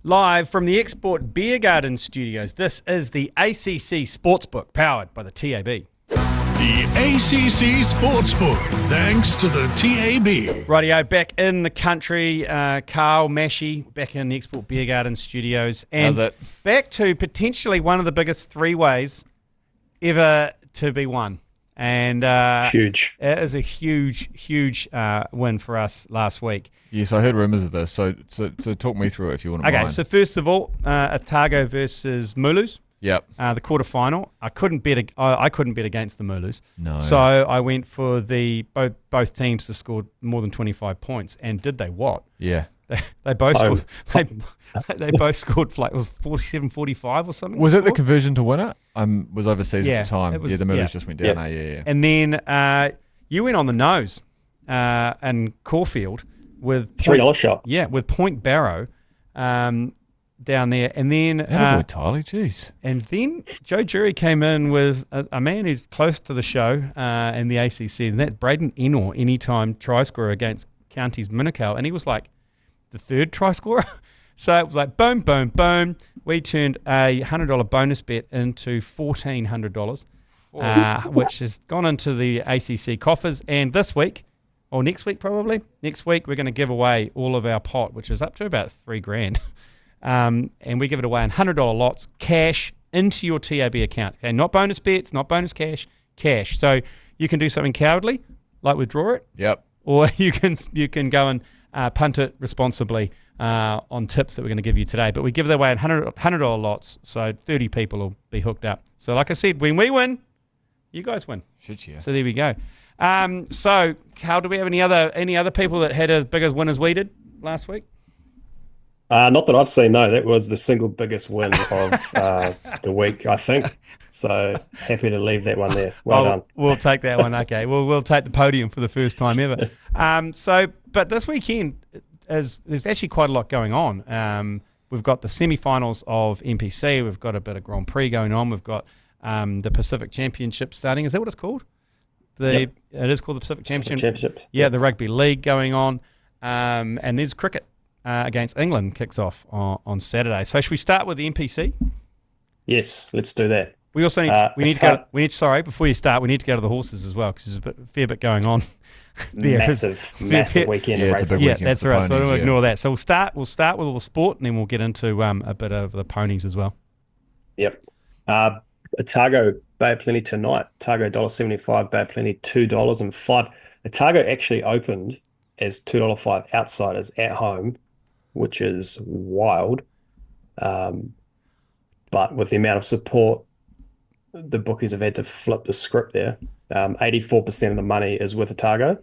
Live from the Export Beer Garden studios, this is the ACC SportsBook, powered by the TAB. The ACC SportsBook, thanks to the TAB. Rightio, back in the country, Karl, Mashy, back in the Export Beer Garden studios. And how's it? Back to potentially one of the biggest three-ways ever to be won. And huge. It is a huge win for us last week. Yes, I heard rumours of this, so talk me through it if you want to mind. Okay, so first of all, Otago versus Mulus. Yep. The quarterfinal. I couldn't bet against the Mulus. No. So I went for both teams to score more than 25 points. And did they what? Yeah. They both scored. They both scored like it was 47-45 or something. Was it the conversion to win it? Was overseas at the time. Was, the Mulus just went down. Yeah. And then you went on the nose in Caulfield with $3 shot. Yeah, with Point Barrow down there, and then boy, Tyler, jeez. And then Joe Jury came in with a man who's close to the show in the ACC, and that's Braden Enor, anytime try scorer against Counties Minnicow, and he was like the third try scorer. So it was like boom, boom, boom. We turned a $100 bonus bet into $1,400, which has gone into the ACC coffers. And this week, or next week probably, we're going to give away all of our pot, which is up to about $3,000. And we give it away in $100 lots, cash into your TAB account. Okay, not bonus bets, not bonus cash. So you can do something cowardly, like withdraw it. Yep. Or you can go and punt it responsibly on tips that we're going to give you today. But we give it away in $100 lots, so 30 people will be hooked up. So like I said, when we win, you guys win. Shit, yeah. So there we go. So Karl, do we have any other people that had as big as win as we did last week? Not that I've seen, no. That was the single biggest win of the week, I think. So happy to leave that one there. Well done. We'll take that one. Okay, we'll take the podium for the first time ever. But this weekend, there's actually quite a lot going on. We've got the semi-finals of NPC. We've got a bit of Grand Prix going on. We've got the Pacific Championship starting. Is that what it's called? Yep. It is called the Pacific Championship. Yeah, the Rugby League going on. And there's cricket. Against England kicks off on Saturday. So should we start with the NPC? Yes, let's do that. We also need before you start, we need to go to the horses as well because there's a fair bit going on. Massive weekend of racing. Yeah, that's right. So I don't ignore that. So we'll start with all the sport and then we'll get into a bit of the ponies as well. Yep. Otago Bay of Plenty tonight. Otago $1.75, Bay of Plenty $2.05. Otago actually opened as $2.05 outsiders at home, which is wild. But with the amount of support, the bookies have had to flip the script there. 84% of the money is with Otago.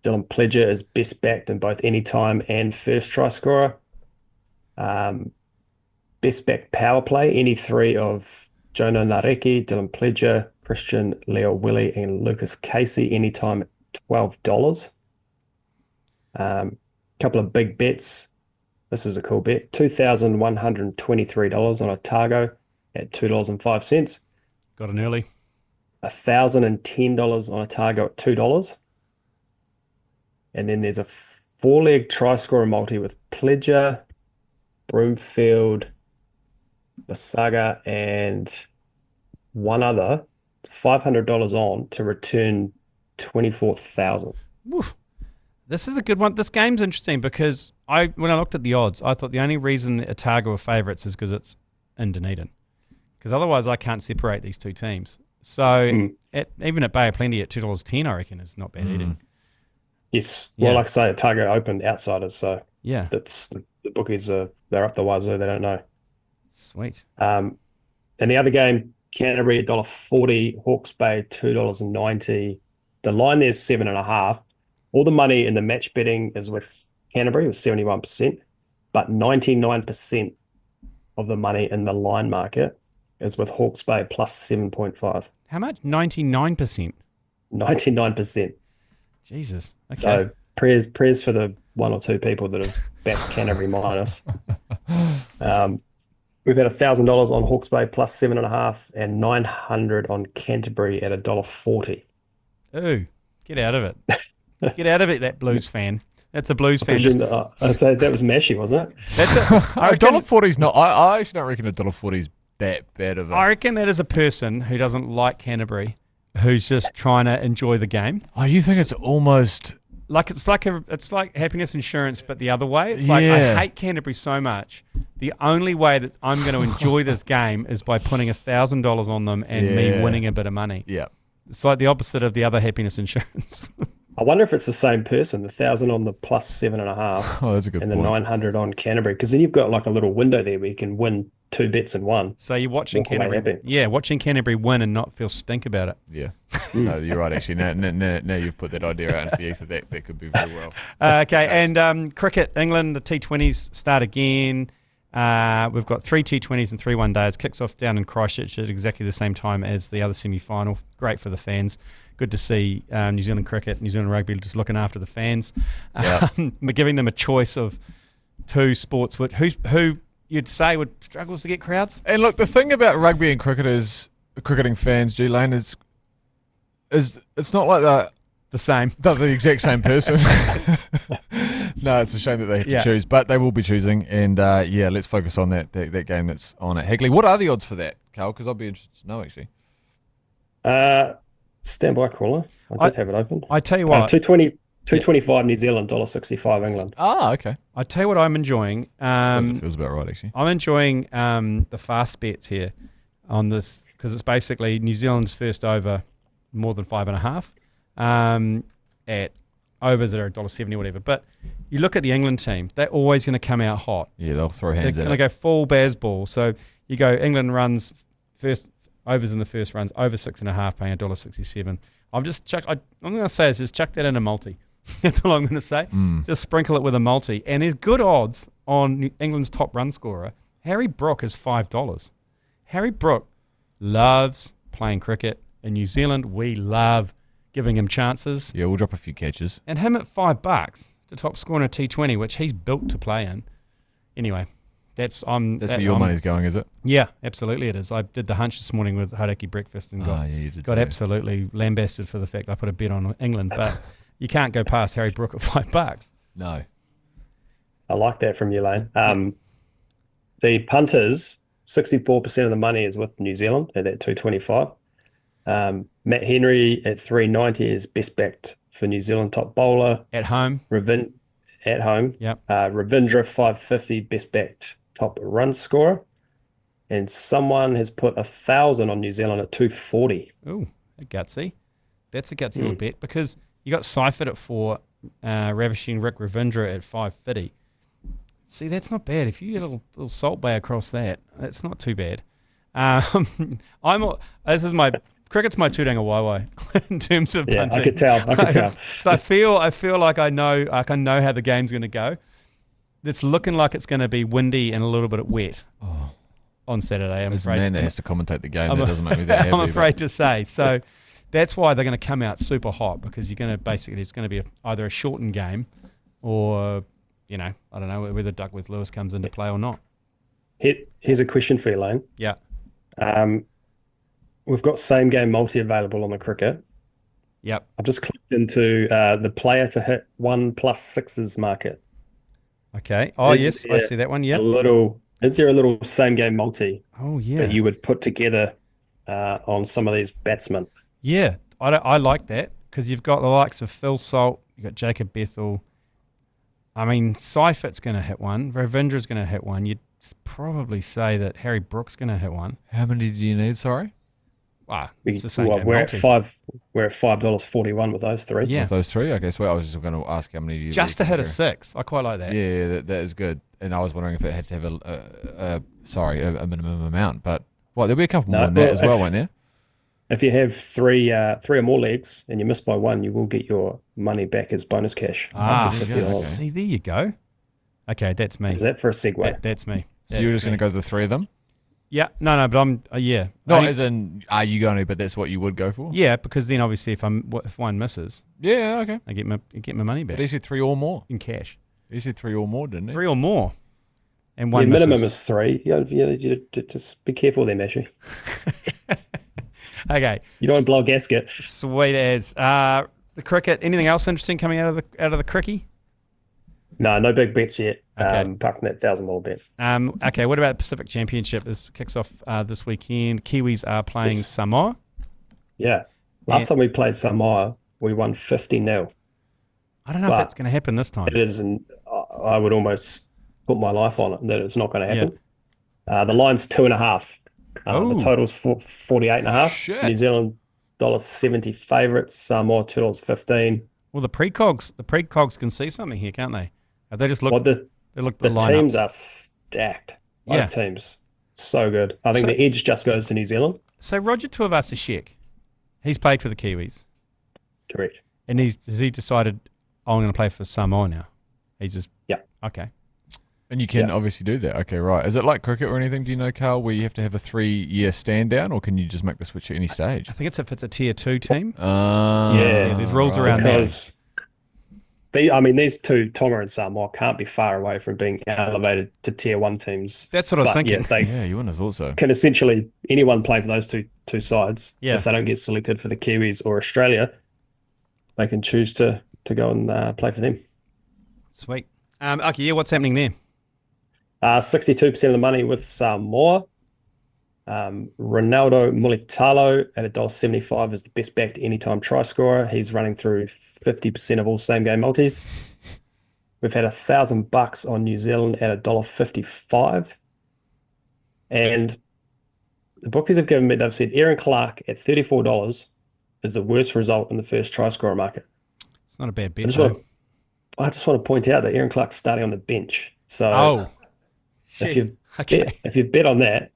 Dylan Pledger is best backed in both anytime and first try scorer. Best backed power play, any three of Jonah Nareki, Dylan Pledger, Christian Leo Willie, and Lucas Casey, anytime at $12. Couple of big bets. This is a cool bet. $2,123 on Otago at $2.05. Got an early. $1,010 on Otago at $2. And then there's a four-leg try-scorer multi with Pledger, Broomfield, Basaga, and one other. It's $500 on to return $24,000. This is a good one. This game's interesting because when I looked at the odds, I thought the only reason that Otago are favourites is because it's in Dunedin. Because otherwise I can't separate these two teams. So even at Bay of Plenty at $2.10, I reckon is not bad eating. Yes. Well, like I say, Otago opened outsiders, so yeah, that's the bookies they're up the wazoo. They don't know. Sweet. And the other game, Canterbury $1.40, Hawke's Bay $2.90. The line there's 7.5. All the money in the match betting is with Canterbury with 71%, but 99% of the money in the line market is with Hawke's Bay plus 7.5. How much? 99%. 99%. Jesus. Okay. So prayers for the one or two people that have backed Canterbury minus. We've had $1,000 on Hawke's Bay plus 7.5 and $900 on Canterbury at $1.40. Ooh, get out of it. Get out of it, that Blues fan. That's a Blues I fan. presume I'd say that was Mashy, wasn't it? That's $1.40's not. I actually don't reckon $1.40's that bad of a. I reckon that is a person who doesn't like Canterbury, who's just trying to enjoy the game. Oh, you think it's almost It's like happiness insurance, but the other way. It's like I hate Canterbury so much. The only way that I'm going to enjoy this game is by putting $1,000 on them and me winning a bit of money. Yeah. It's like the opposite of the other happiness insurance. I wonder if it's the same person, the 1,000 on the plus 7.5. Oh, that's a good and point. the 900 on Canterbury, because then you've got like a little window there where you can win 2 bets in one. So you're watching Walk away Canterbury, happy. watching Canterbury win and not feel stink about it. Yeah. No, you're right. Actually, now you've put that idea out into the ether. That could be very well. Okay, and cricket, England, the T20s start again. We've got 3 T20s and 3 one-days. Kicks off down in Christchurch at exactly the same time as the other semi-final. Great for the fans. Good to see New Zealand cricket, New Zealand rugby just looking after the fans. Giving them a choice of 2 sports who you'd say would struggles to get crowds. And look, the thing about rugby and cricketing fans, G-Lane, is it's not like The same. the exact same person. No, it's a shame that they have to choose, but they will be choosing. And let's focus on that game that's on at Hagley. What are the odds for that, Karl? Because I'd be interested to know, actually. Stand by, caller. I did have it open. I tell you what. 225 New Zealand, $1.65 England. Ah, okay. I tell you what I'm enjoying. I suppose it feels about right, actually. I'm enjoying the fast bets here on this because it's basically New Zealand's first over more than 5.5 at overs that are $1.70 or whatever. But you look at the England team, they're always going to come out hot. Yeah, they'll throw hands They're at going to it. go full Bazball. So you go England runs first overs in the first runs over 6.5, paying $1.67. I'm going to say is just chuck that in a multi. That's all I'm going to say. Just sprinkle it with a multi. And there's good odds on England's top run scorer. Harry Brook is $5. Harry Brook loves playing cricket. In New Zealand, we love giving him chances. Yeah, we'll drop a few catches. And him at $5, the top scorer in a T20, which he's built to play in. Anyway, that's where your money's going, is it? Yeah, absolutely it is. I did the hunch this morning with Hauraki breakfast and got absolutely lambasted for the fact I put a bet on England. But you can't go past Harry Brook at $5. No. I like that from you, Lane. The punters, 64% of the money is with New Zealand at that 225. Matt Henry at 390 is best backed for New Zealand top bowler. At home. At home. Yep. Ravindra 550 best backed top run scorer. And someone has put 1,000 on New Zealand at 240. Ooh, gutsy. That's a gutsy little bet because you got Seifert at 4, ravishing Rick Ravindra at 550. See, that's not bad. If you get a little salt bay across that, that's not too bad. Cricket's my tūranga waiwai in terms of punting. I could tell. So I feel like I know how the game's going to go. It's looking like it's going to be windy and a little bit wet on Saturday. There's a man that has to commentate the game. That doesn't make me that happy. I'm afraid to say. So that's why they're going to come out super hot because it's going to be either a shortened game or, I don't know whether Duckworth Lewis comes into play or not. Here's a question for you, Lane. Yeah. We've got same game multi available on the cricket. Yep. I've just clicked into the player to hit 1+6s market. Okay. Oh, yes. I see that one. Yeah. Is there a little same game multi? Oh, yeah. That you would put together on some of these batsmen? Yeah. I like that because you've got the likes of Phil Salt, you've got Jacob Bethel. I mean, Seifert's going to hit one. Ravindra's going to hit one. You'd probably say that Harry Brook's going to hit one. How many do you need, sorry? It's the same game we're multi. We're at $5.41 with those three. Yeah. With those three? Okay, so I was just going to ask how many do you just to hit a 6. I quite like that. Yeah, that is good. And I was wondering if it had to have a minimum amount. But, there'll be a couple more than that as well, won't there? If you have three or more legs and you miss by one, you will get your money back as bonus cash. Up to $50. See, there you go. Okay, that's me. Is that for a segue? That's me. So you're just going to go to the 3 of them? Yeah, no, but I'm yeah. Not as in, are you going to? But that's what you would go for. Yeah, because then obviously if one misses, yeah, okay, I get my money back. But he said 3 or more in cash. He said 3 or more, didn't he? 3 or more, and one misses. Minimum is 3. You just be careful there, Mashy. Okay, you don't want to blow a gasket. Sweet as the cricket. Anything else interesting coming out of the cricky? No big bets yet. Okay. Apart from that $1,000 bet. Okay, what about Pacific Championship? This kicks off this weekend. Kiwis are playing Samoa. Yeah. Last time we played Samoa, we won 50-0. I don't know if that's going to happen this time. It isn't. I would almost put my life on it that it's not going to happen. Yeah. The line's 2.5. The total's 48.5. Shit. New Zealand $1.70 favourites. Samoa $2.15. Well, the precogs can see something here, can't they? Have they just look? The lineups. Teams are stacked. Both teams so good. I think the edge just goes to New Zealand. So Roger Tuivasa-Sheck, he's played for the Kiwis. Correct. And has he decided, I'm going to play for Samoa now? He's just okay. And you can obviously do that. Okay, right. Is it like cricket or anything, do you know, Karl, where you have to have a 3-year stand down, or can you just make the switch at any stage? I think it's if it's a tier 2 team. There's rules around that. These two, Tonga and Samoa, can't be far away from being elevated to tier 1 teams. That's what I was thinking. You wouldn't have thought so. Can essentially anyone play for those two sides. Yeah. If they don't get selected for the Kiwis or Australia, they can choose to go and play for them. Sweet. What's happening there? 62% of the money with Samoa. Ronaldo Mulitalo at $1.75 is the best backed anytime try scorer. He's running through 50% of all same game multis. We've had $1,000 on New Zealand at $1.55. And the bookies have given me, they've said Aaron Clark at $34 is the worst result in the first try scorer market. It's not a bad bet. I just want to point out that Aaron Clark's starting on the bench. So if you bet on that,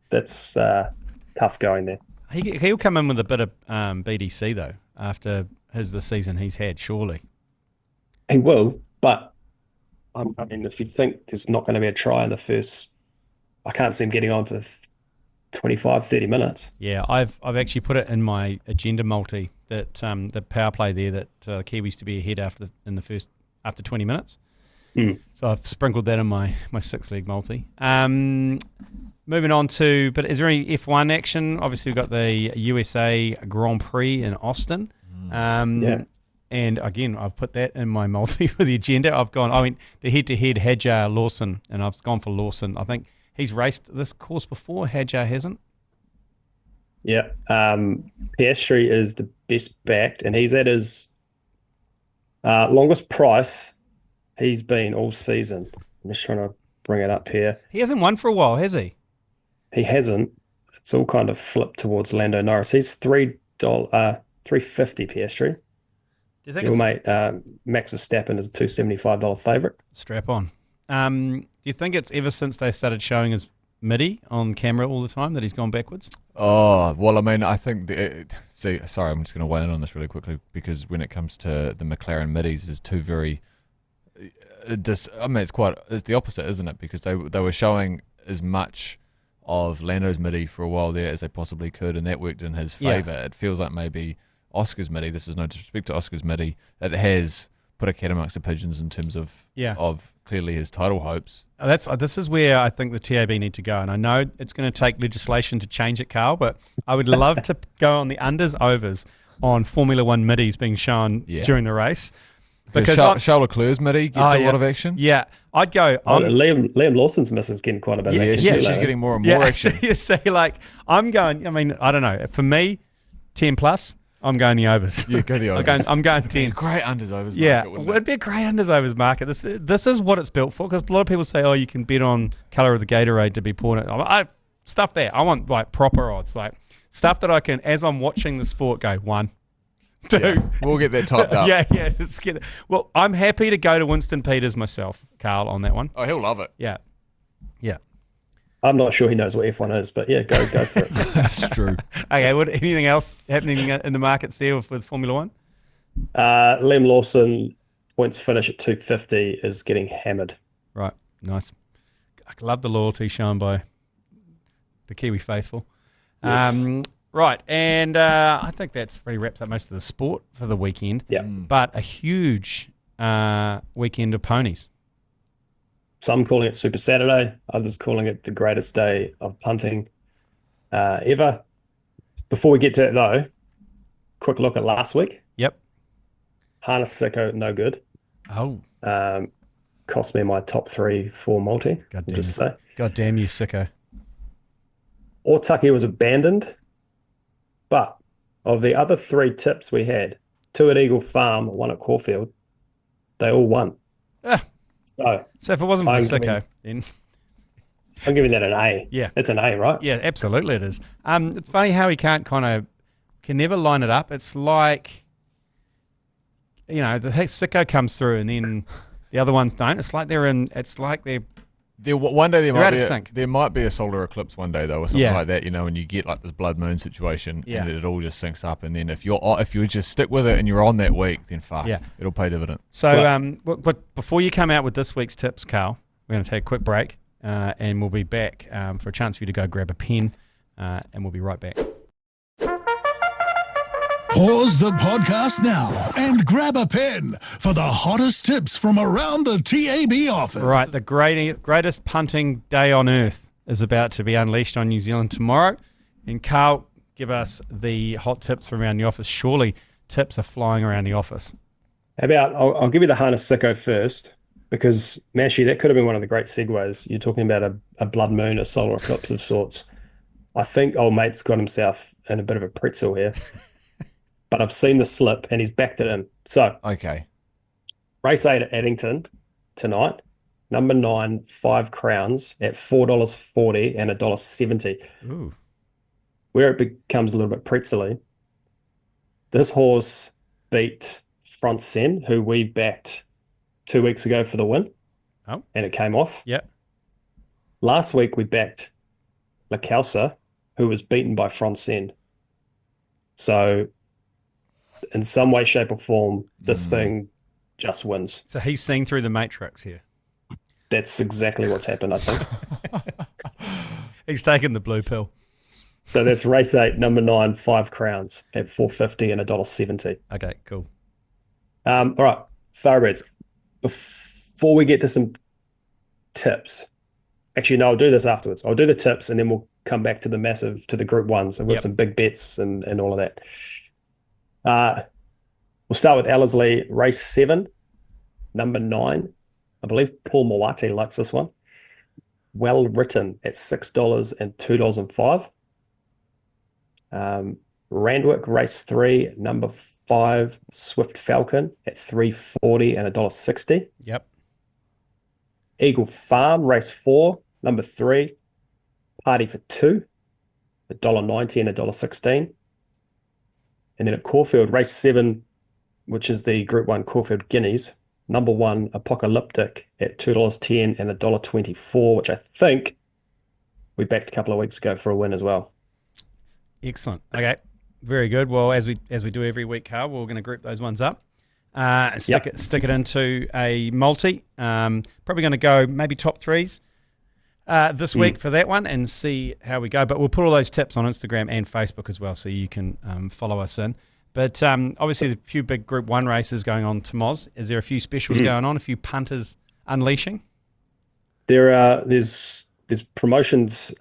that's tough going there. He'll come in with a bit of BDC though after the season he's had, surely. He will, but if you think there's not going to be a try in the first, I can't see him getting on for 25, 30 minutes. Yeah, I've actually put it in my agenda multi that the power play there that Kiwis to be ahead after 20 minutes. So I've sprinkled that in my 6-leg multi. Moving on to, but is there any F1 action? Obviously, we've got the USA Grand Prix in Austin. And again, I've put that in my multi for the agenda. The head-to-head Hadjar Lawson, and I've gone for Lawson. I think he's raced this course before. Hadjar hasn't. Yeah. Piastri is the best backed, and he's at his longest price he's been all season. I'm just trying to bring it up here. He hasn't won for a while, has he? He hasn't. It's all kind of flipped towards Lando Norris. He's $3.50 Piastri. Do you think your mate Max Verstappen is a $2.75 favourite? Strap on. Do you think it's ever since they started showing his MIDI on camera all the time that he's gone backwards? Oh, well, I think... sorry, I'm just going to weigh in on this really quickly because when it comes to the McLaren MIDIs, there's two very... it's the opposite, isn't it? Because they were showing as much of Lando's MIDI for a while there as they possibly could, and that worked in his favour. Yeah. It feels like maybe Oscar's MIDI, this is no disrespect to Oscar's MIDI, it has put a cat amongst the pigeons in terms of clearly his title hopes. This is where I think the TAB need to go, and I know it's going to take legislation to change it, Karl, but I would love to go on the unders overs on Formula One MIDIs being shown during the race. Because Charles Leclerc's MIDI gets a lot of action. Yeah, I'd go. Liam Lawson's missus getting quite a bit of action. Yeah, she's getting more and more action. I'm going. I don't know. For me, 10 plus. I'm going the overs. Yeah, go the overs. I'm going 10. Great unders overs market. Yeah, it'd be a great unders overs market. This is what it's built for. Because a lot of people say, you can bet on colour of the Gatorade to be poured. Stuff there. I want like proper odds, like stuff that I can, as I'm watching the sport, go 1. 2. Yeah, we'll get that topped up. Let's get it. Well, I'm happy to go to Winston Peters myself, Karl, on that one. Oh, he'll love it. Yeah. I'm not sure he knows what F1 is, but go for it. That's true. Okay, anything else happening in the markets there with Formula One? Liam Lawson, points finish at 250, is getting hammered. Right, nice. I love the loyalty shown by the Kiwi faithful. Yes. Right, and I think that's pretty wraps up most of the sport for the weekend. Yeah. But a huge weekend of ponies. Some calling it Super Saturday, others calling it the greatest day of punting ever. Before we get to it, though, quick look at last week. Yep. Harness Sicko, no good. Oh. cost me my top 3-4 multi. God I'll damn just you. say. God damn you, sicko. Otaki was abandoned, but of the other 3 tips we had, 2 at Eagle Farm, 1 at Caulfield, they all won. Ah, So so if it wasn't for the I'm sicko, then giving that an A. yeah. It's an A, right? Yeah, absolutely it is. It's funny how he can never line it up. It's like, the sicko comes through and then the other ones don't. It's like One day They're out of sync. there might be a solar eclipse one day though, or something Yeah. like that, and you get like this blood moon situation, Yeah. and it all just syncs up. And then if you just stick with it and you're on that week, then fuck, Yeah. it'll pay dividend. So, but before you come out with this week's tips, Karl, we're going to take a quick break, and we'll be back for a chance for you to go grab a pen, and we'll be right back. Pause the podcast now and grab a pen for the hottest tips from around the TAB office. Right, the greatest punting day on earth is about to be unleashed on New Zealand tomorrow. And Karl, give us the hot tips from around the office. Surely tips are flying around the office. How about, I'll give you the harness sicko first, because Mashi, that could have been one of the great segues. You're talking about a blood moon, a solar eclipse of sorts. I think old mate's got himself in a bit of a pretzel here. But I've seen the slip and he's backed it in. So, Okay. race 8 at Addington tonight, number 9, 5 Crowns at $4.40 and $1.70. Ooh. Where it becomes a little bit pretzely, this horse beat Front Sen, who we backed 2 weeks ago for the win. Oh. And it came off. Yep. Last week we backed La Calsa, who was beaten by Front Sen. So, in some way, shape, or form, this thing just wins. So he's seen through the matrix here. That's exactly what's happened, I think. He's taken the blue pill. So that's race 8, number 9, 5 Crowns at $4.50 and $1.70. Okay, cool. All right, thoroughbreds. Before we get to some tips, actually, no, I'll do this afterwards. I'll do the tips and then we'll come back to the group ones. I've got some big bets and all of that. We'll start with Ellerslie, race 7, number 9. I believe Paul Moate likes this one. Well written at $6 and $2.05. Randwick, race 3, number 5, Swift Falcon at $3.40 and $1.60. Yep. Eagle Farm, race 4, number 3, Party for 2, $1.90 and $1.16. And then at Caulfield, race 7, which is the Group 1 Caulfield Guineas, number 1, Apocalyptic at $2.10 and $1.24, which I think we backed a couple of weeks ago for a win as well. Excellent. Okay, very good. Well, as we do every week, Karl, we're going to group those ones up. Stick it into a multi. Probably going to go maybe top 3s this week for that one and see how we go. But we'll put all those tips on Instagram and Facebook as well, so you can follow us in. But obviously, a few big Group 1 races going on to Moz. Is there a few specials going on? A few punters unleashing? There's promotions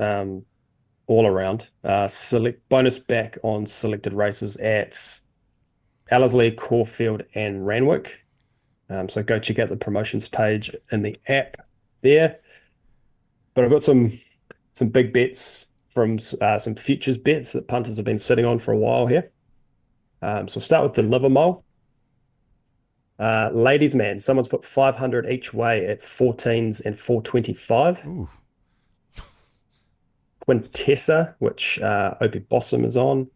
all around. Select bonus back on selected races at Ellerslie, Caulfield, and Randwick. So go check out the promotions page in the app there. But I've got some big bets from some futures bets that punters have been sitting on for a while here. So we'll start with the Livermore. Ladies man, someone's put 500 each way at 14s and 425. Ooh. Quintessa, which Opie Bossum is on,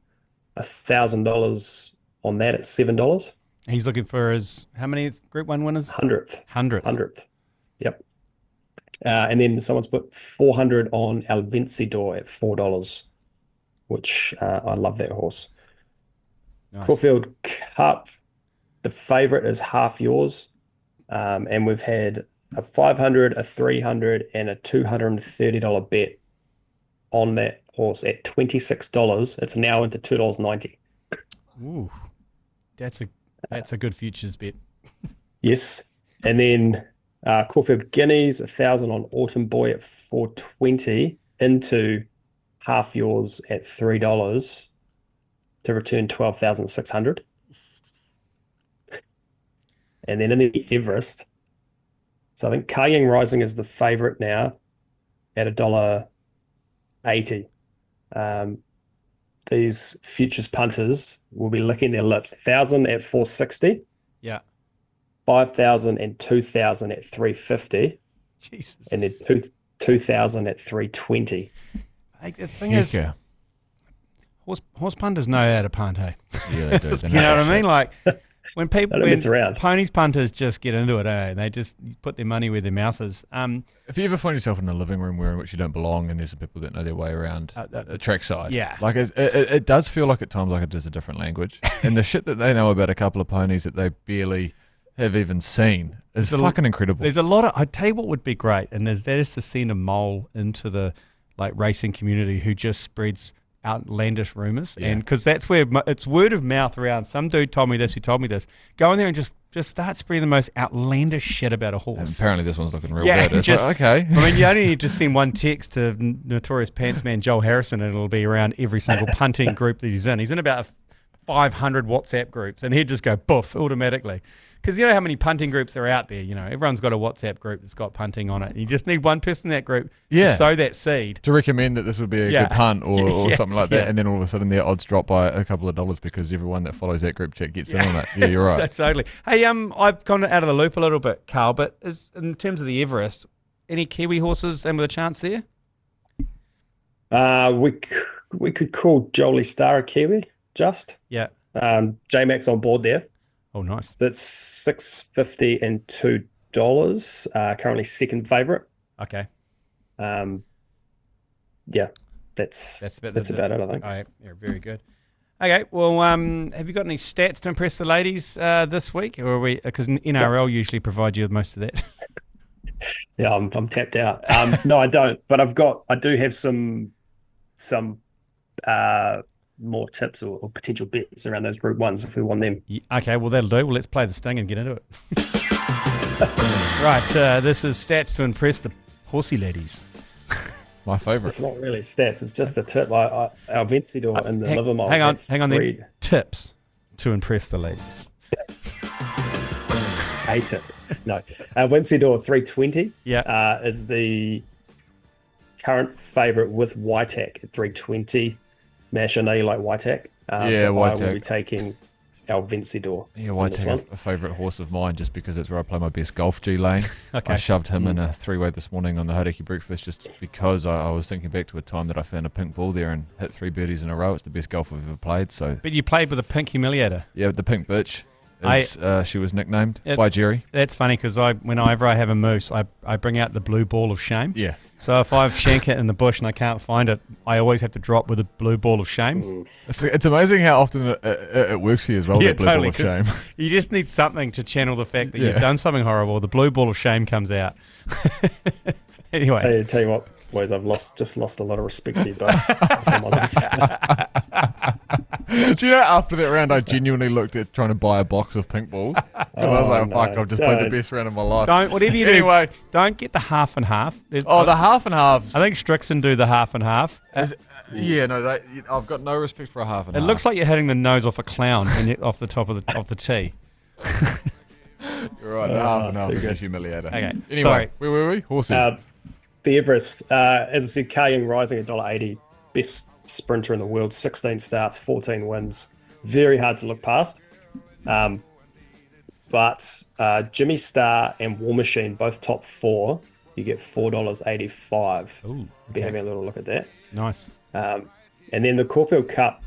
$1,000 on that at $7. He's looking for his, how many Group 1 winners? 100th. Yep. And then someone's put 400 on El Vencedor at $4, which I love that horse. Nice. Caulfield Cup, the favourite is half yours. And we've had a 500, a 300, and a $230 bet on that horse at $26. It's now into $2.90. Ooh, that's a good futures bet. Yes. And then Caulfield Guineas, 1,000 on Autumn Boy at $4.20 into half yours at $3 to return 12,600. And then in the Everest, So I think Kaying Rising is the favourite now at $1.80. These futures punters will be licking their lips. 1,000 at 460. Yeah. 5,000 and 2,000 at 350. Jesus. And then 2,000 at 320. Hey, the thing is, horse punters know how to punt, hey? Yeah, they do. You know what I mean? Like, when around. ponies punters just get into it, they just put their money where their mouth is. If you ever find yourself in a living room where in which you don't belong, and there's some people that know their way around a trackside, yeah, it does feel like at times like it is a different language, and the shit that they know about a couple of ponies that they barely have even seen is fucking incredible. There's a lot of. I tell you what would be great, and that is to send a mole into the racing community who just spreads outlandish rumors, and because that's where it's word of mouth around. Some dude told me this, who told me this. Go in there and just start spreading the most outlandish shit about a horse. And apparently this one's looking real good. It's just, okay. I mean, you only need to send one text to notorious pants man Joel Harrison, and it'll be around every single punting group that he's in. He's in about 500 WhatsApp groups, and he'd just go boof automatically. Because you know how many punting groups are out there. You know, everyone's got a WhatsApp group that's got punting on it. You just need one person in that group to sow that seed. To recommend that this would be a good punt or something like that, and then all of a sudden their odds drop by a couple of dollars because everyone that follows that group chat gets in on it. Yeah, you're right. That's totally. Hey, I've gone out of the loop a little bit, Karl, but in terms of the Everest, any Kiwi horses in with a chance there? We could call Jolie Star a Kiwi, just. Yeah. J-Max on board there. Oh, nice. That's $6.50 and $2. Currently second favourite. Okay. Yeah, that's about it, I think. Oh, yeah, very good. Okay, well, have you got any stats to impress the ladies this week, or are we? Because NRL usually provide you with most of that. Yeah, I'm tapped out. No, I don't. But I do have some more tips or potential bets around those Group 1s if we want them. Okay, well, that'll do. Well, let's play the sting and get into it. Right, this is stats to impress the horsey ladies. My favourite. It's not really stats. It's just a tip. Our Vencedor in the Livermore. Hang on. Then. Tips to impress the ladies. A tip. No. Vencedor 320 is the current favourite with Whitac at 320. Mash, I know you like Whitac. Whitac. I will be taking our Vencedor. Yeah, Whitac, a favourite horse of mine just because it's where I play my best golf G lane. Okay. I shoved him in a 3-way this morning on the Hodaki breakfast just because I was thinking back to a time that I found a pink ball there and hit 3 birdies in a row. It's the best golf I've ever played. So. But you played with a pink humiliator. Yeah, the pink bitch. She was nicknamed by Jerry. That's funny because whenever I have a moose, I bring out the blue ball of shame. Yeah. So if I've shank it in the bush and I can't find it, I always have to drop with a blue ball of shame. It's amazing how often it works for you as well, the blue ball of shame. You just need something to channel the fact that you've done something horrible. The blue ball of shame comes out. Anyway. Tell you what, boys, I've just lost a lot of respect for you both. Do you know, after that round, I genuinely looked at trying to buy a box of pink balls. Because I was like, fuck, I've just played the best round of my life. Whatever you do, don't get the half and half. The half and halves. I think Strixon do the half and half. I've got no respect for a half and half. It looks like you're hitting the nose off a clown off the top of the tee. You're right, the half and half is a humiliator. Okay, anyway, sorry. Where were we? Horses. The Everest, as I said, Kaying Rising at $1.80, best sprinter in the world, 16 starts, 14 wins. Very hard to look past. But Jimmy Star and War Machine, both top 4, you get $4.85. Ooh, okay. Be having a little look at that. Nice. And then the Caulfield Cup,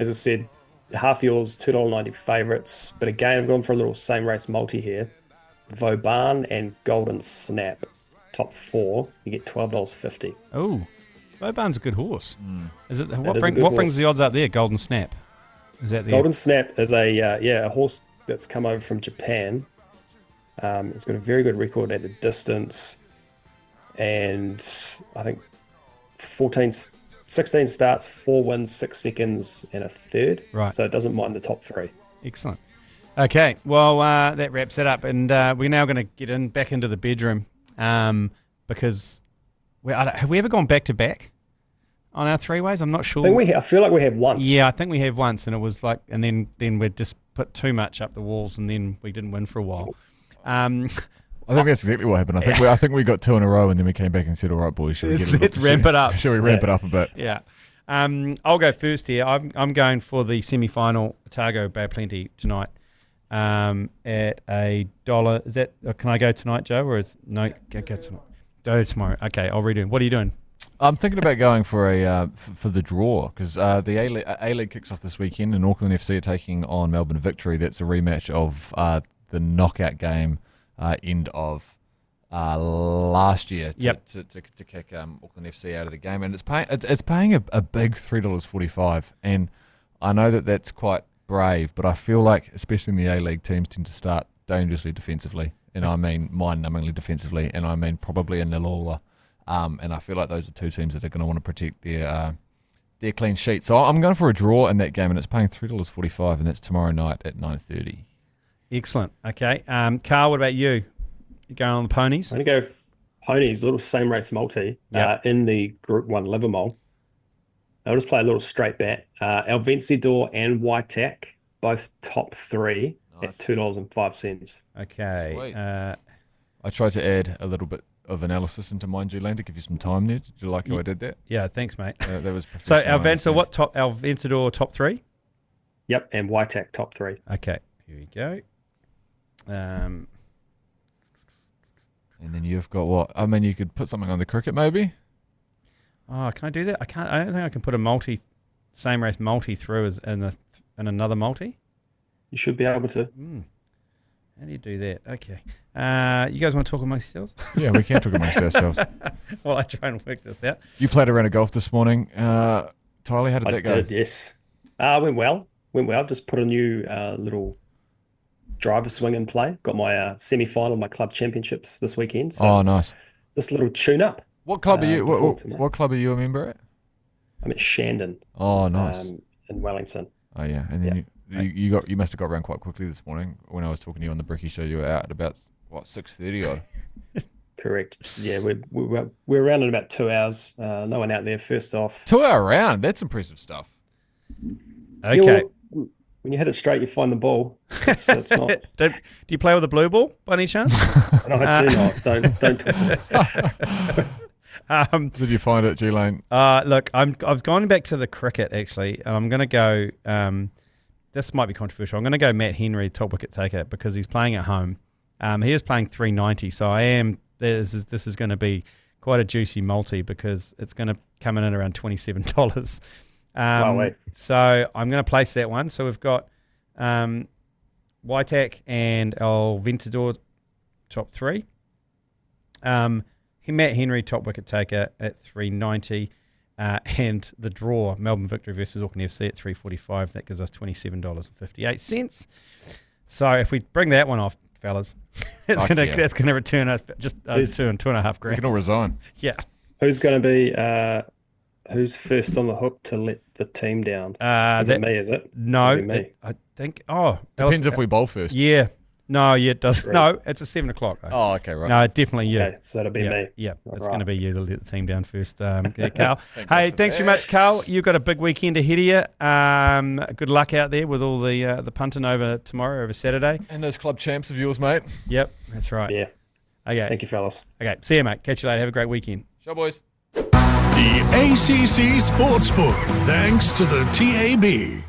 as I said, half yours, $2.90 favourites. But again, I've gone for a little same race multi here. Vauban and Golden Snap, top 4, you get $12.50. Oh, Vauban's a good horse. Is it? What horse. brings the odds up there? Golden Snap. Is that the Golden Snap is a horse that's come over from Japan. It's got a very good record at the distance, and I think 16 starts, 4 wins, 6 seconds, and a third. Right. So it doesn't mind the top 3. Excellent. Okay, well, that wraps it up, and we're now going to get back into the bedroom because have we ever gone back to back on our 3-ways? I'm not sure. I feel like we have once. Yeah, I think we have once, and it was like, and then we just put too much up the walls, and then we didn't win for a while. I think that's exactly what happened. I think we got 2 in a row, and then we came back and said, "All right, boys, let's ramp it up. Shall we ramp it up a bit?" Yeah. I'll go first here. I'm going for the semi-final Otago Bay of Plenty tonight. At $1. Is that? Can I go tonight, Joe? Or is no? Go tonight. Go tomorrow. Okay, I'll redo. What are you doing? I'm thinking about going for for the draw because the A-League kicks off this weekend, and Auckland FC are taking on Melbourne Victory. That's a rematch of the knockout game end of last year to kick Auckland FC out of the game, and it's paying a big $3.45, and I know that's quite brave, but I feel like especially in the A-League, teams tend to start dangerously defensively, and I mean mind-numbingly defensively, and I mean probably a nil-all. And I feel like those are two teams that are going to want to protect their clean sheet. So I'm going for a draw in that game, and it's paying $3.45, and that's tomorrow night at 9:30. Excellent. Okay. Karl, what about you? You going on the ponies? I'm going to go ponies, a little same race multi in the Group 1 Livermore. I'll just play a little straight bet. El Vencedor and Waitak, both top 3 at $2.05. Okay. Sweet. I tried to add a little bit of analysis into mine, Julian, to give you some time there. Did you like how I did that? Yeah, thanks, mate. That was so professional. El Vencedor top 3? Yep, and Waitak top 3. Okay, here we go. And then you've got what? I mean, you could put something on the cricket, maybe. Oh, can I do that? I can't. I don't think I can put a same race multi through as in another multi. You should be able to. How do you do that? Okay. You guys want to talk amongst yourselves? Yeah, we can talk amongst ourselves. Well, I try and work this out. You played a round of golf this morning. Tyler, how did that go? I did, yes. Went well. Just put a new little driver swing in play. Got my semi-final, my club championships this weekend. So nice. Just a little tune-up. What club are you? What club are you a member at? I'm at Shandon. Oh, nice. In Wellington. Oh, yeah. And then you must have got around quite quickly this morning. When I was talking to you on the Bricky show, you were out at about 6:30 odd. Correct. Yeah, we're around in about 2 hours. No one out there. First off, 2 hour round. That's impressive stuff. Okay. When you hit it straight, you find the ball. So it's not. Do you play with a blue ball by any chance? No, I do not. Don't talk to me. Did you find it, G-Lane? Look, I've gone back to the cricket actually, and I'm going to go. This might be controversial. I'm going to go Matt Henry, top wicket taker, because he's playing at home. He is playing 390, so this is going to be quite a juicy multi because it's going to come in at around $27. So I'm going to place that one. So we've got Waitak and El Vencedor top 3. Matt Henry, top wicket taker at 390. And the draw, Melbourne Victory versus Auckland FC at 345. That gives us $27.58. So if we bring that one off, fellas, that's going to return us just over $2.5 grand. We can all resign. Yeah. Who's going to be who's first on the hook to let the team down? Is it me? Is it? No, me. I think. Depends if we bowl first. Yeah. No, yeah, it does. Right. No, it's at 7 o'clock. Though. Oh, okay, right. No, definitely you. Okay, so it'll be me. Yeah, it's going to be you to let the team down first. Karl. Hey, thanks very much, Karl. You've got a big weekend ahead of you. Good luck out there with all the punting over Saturday. And those club champs of yours, mate. Yep, that's right. Yeah. Okay. Thank you, fellas. Okay, see you, mate. Catch you later. Have a great weekend. Ciao, boys. The ACC Sportsbook, thanks to the TAB.